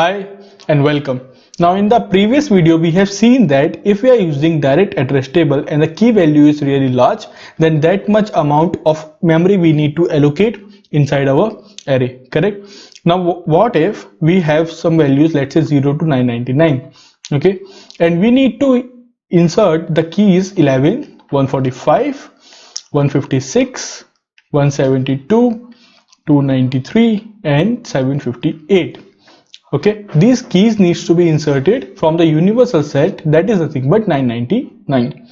Hi and welcome. Now in the previous video we have seen that if we are using direct address table and the key value is really large, then that much amount of memory we need to allocate inside our array, correct? Now what if we have some values, let's say 0 to 999, okay, and we need to insert the keys 11, 145, 156, 172, 293 and 758. Okay, these keys needs to be inserted from the universal set, that is nothing but 999.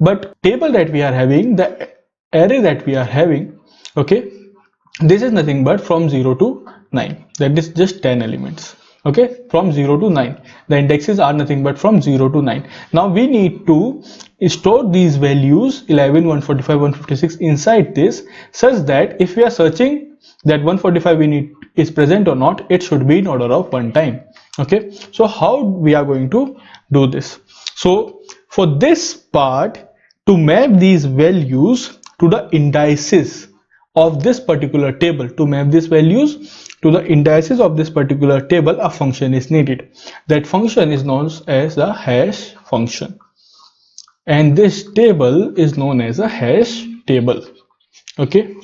But table that we are having, the array that we are having, okay, this is nothing but from 0 to 9, that is just 10 elements. Okay, from 0 to 9, the indexes are nothing but from 0 to 9. Now we need to store these values 11, 145, 156 inside this, such that if we are searching that 145 we need is present or not, it should be in order of one time. Okay, so how we are going to do this? So for this part, to map these values to the indices of this particular table, to map these values to the indices of this particular table, a function is needed. That function is known as the hash function, and this table is known as a hash table. Okay,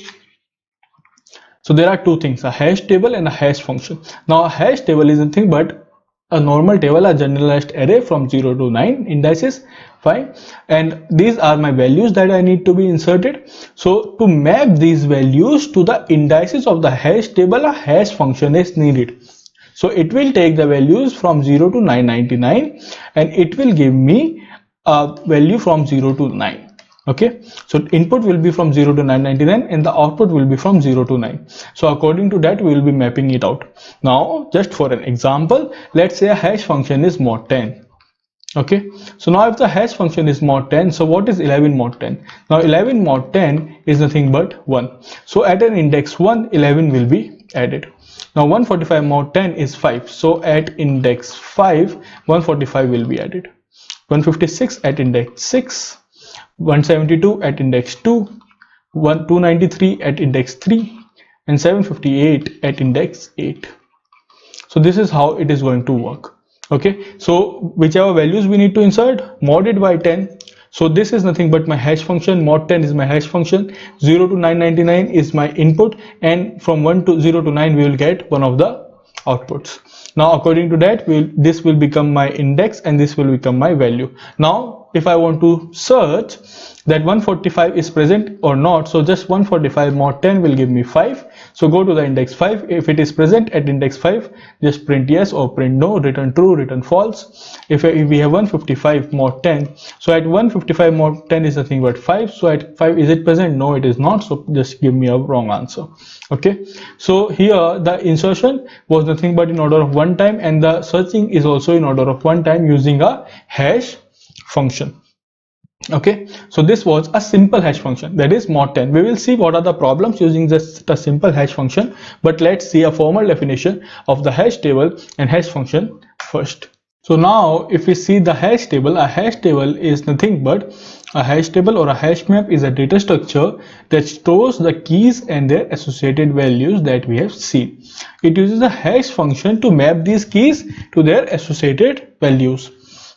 so there are two things, a hash table and a hash function. Now a hash table is nothing but a normal table, a generalized array from 0 to 9 indices, fine, and these are my values that I need to be inserted. So to map these values to the indices of the hash table, a hash function is needed. So it will take the values from 0 to 999 and it will give me a value from 0 to 9. Okay, so input will be from 0 to 999 and the output will be from 0 to 9. So according to that we will be mapping it out. Now just for an example, let's say a hash function is mod 10. Okay, so now if the hash function is mod 10, so what is 11 mod 10? Now 11 mod 10 is nothing but 1. So at an index 1, 11 will be added. Now 145 mod 10 is 5. So at index 5, 145 will be added. 156 at index 6. 172 at index 2, 293 at index 3 and 758 at index 8. So this is how it is going to work. Okay, so whichever values we need to insert, modded by 10. So this is nothing but my hash function, mod 10 is my hash function, 0 to 999 is my input, and from 1 to 0 to 9 we will get one of the outputs. Now according to that this will become my index and this will become my value. Now if I want to search that 145 is present or not, so just 145 mod 10 will give me 5. So go to the index 5. If it is present at index 5, just print yes or print no, return true, return false. If we have 155 mod 10, so at 155 mod 10 is nothing but 5. So at 5 is it present? No, it is not. So just give me a wrong answer. Okay, so here the insertion was nothing but in order of one time, and the searching is also in order of one time using a hash function. Okay, so this was a simple hash function, that is mod 10. We will see what are the problems using just a simple hash function, but let's see a formal definition of the hash table and hash function first. So now if we see the hash table, a hash table is nothing but a hash table or a hash map is a data structure that stores the keys and their associated values that we have seen. It uses a hash function to map these keys to their associated values.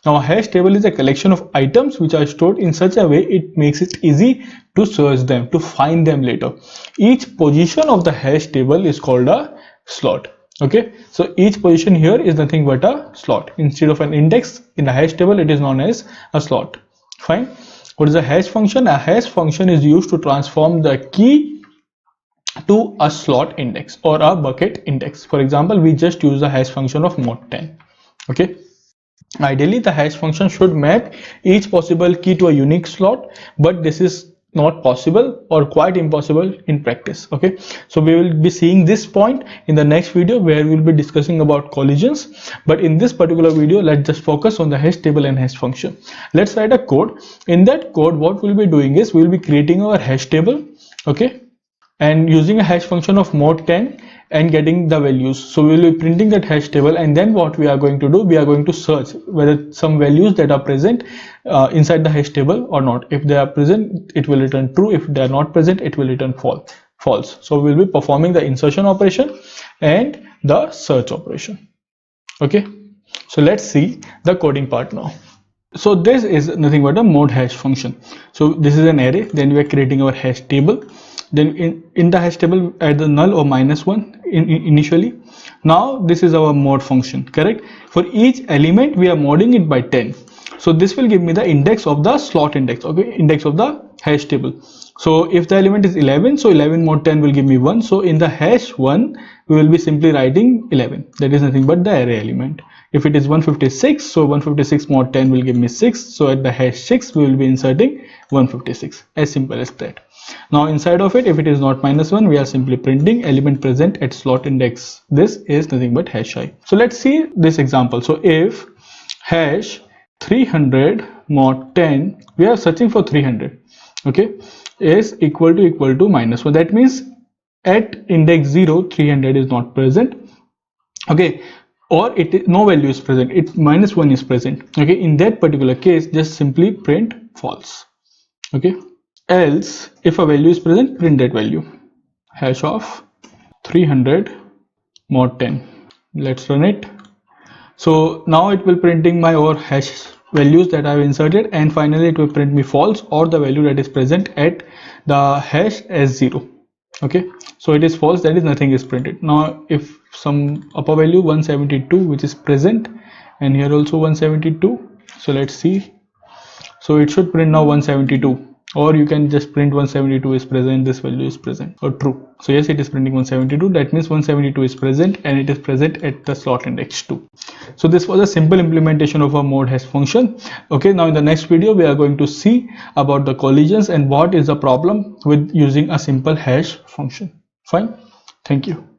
Now a hash table is a collection of items which are stored in such a way it makes it easy to search them, to find them later. Each position of the hash table is called a slot. Okay, so each position here is nothing but a slot. Instead of an index in the hash table, it is known as a slot. Fine. What is a hash function? A hash function is used to transform the key to a slot index or a bucket index. For example, we just use the hash function of mod 10. Okay, ideally the hash function should map each possible key to a unique slot, but this is not possible or quite impossible in practice. Okay, so we will be seeing this point in the next video where we will be discussing about collisions, but in this particular video let's just focus on the hash table and hash function. Let's write a code. In that code what we'll be doing is we will be creating our hash table, okay, and using a hash function of mod 10 and getting the values. So we will be printing that hash table, and then what we are going to do, we are going to search whether some values that are present inside the hash table or not. If they are present, it will return true. If they are not present, it will return false. So we will be performing the insertion operation and the search operation. Okay, so let's see the coding part now. So this is nothing but a mode hash function. So this is an array, then we are creating our hash table, then in the hash table add the null or -1 initially. Now this is our mode function, correct? For each element we are modding it by 10. So this will give me the index of the slot index, okay, index of the hash table. So if the element is 11, so 11 mod 10 will give me 1. So in the hash 1 we will be simply writing 11, that is nothing but the array element. If it is 156, so 156 mod 10 will give me 6. So at the hash 6 we will be inserting 156, as simple as that. Now inside of it, if it is not -1, we are simply printing element present at slot index. This is nothing but hash I. So let's see this example. So if hash 300 mod 10, we are searching for 300, okay, is equal to -1, that means at index 0 300 is not present, okay, or it is no value is present, it -1 is present, okay. In that particular case just simply print false, okay. Else if a value is present, print that value. Hash of 300 mod 10, let's run it. So now it will printing my or hash values that I've inserted, and finally it will print me false or the value that is present at the hash as 0, okay. So it is false, that is nothing is printed. Now if some upper value 172 which is present, and here also 172, so let's see. So it should print now 172, or you can just print 172 is present, this value is present or true. So yes, it is printing 172, that means 172 is present and it is present at the slot index 2. So this was a simple implementation of a mode hash function, okay. Now in the next video we are going to see about the collisions and what is the problem with using a simple hash function. Fine, thank you.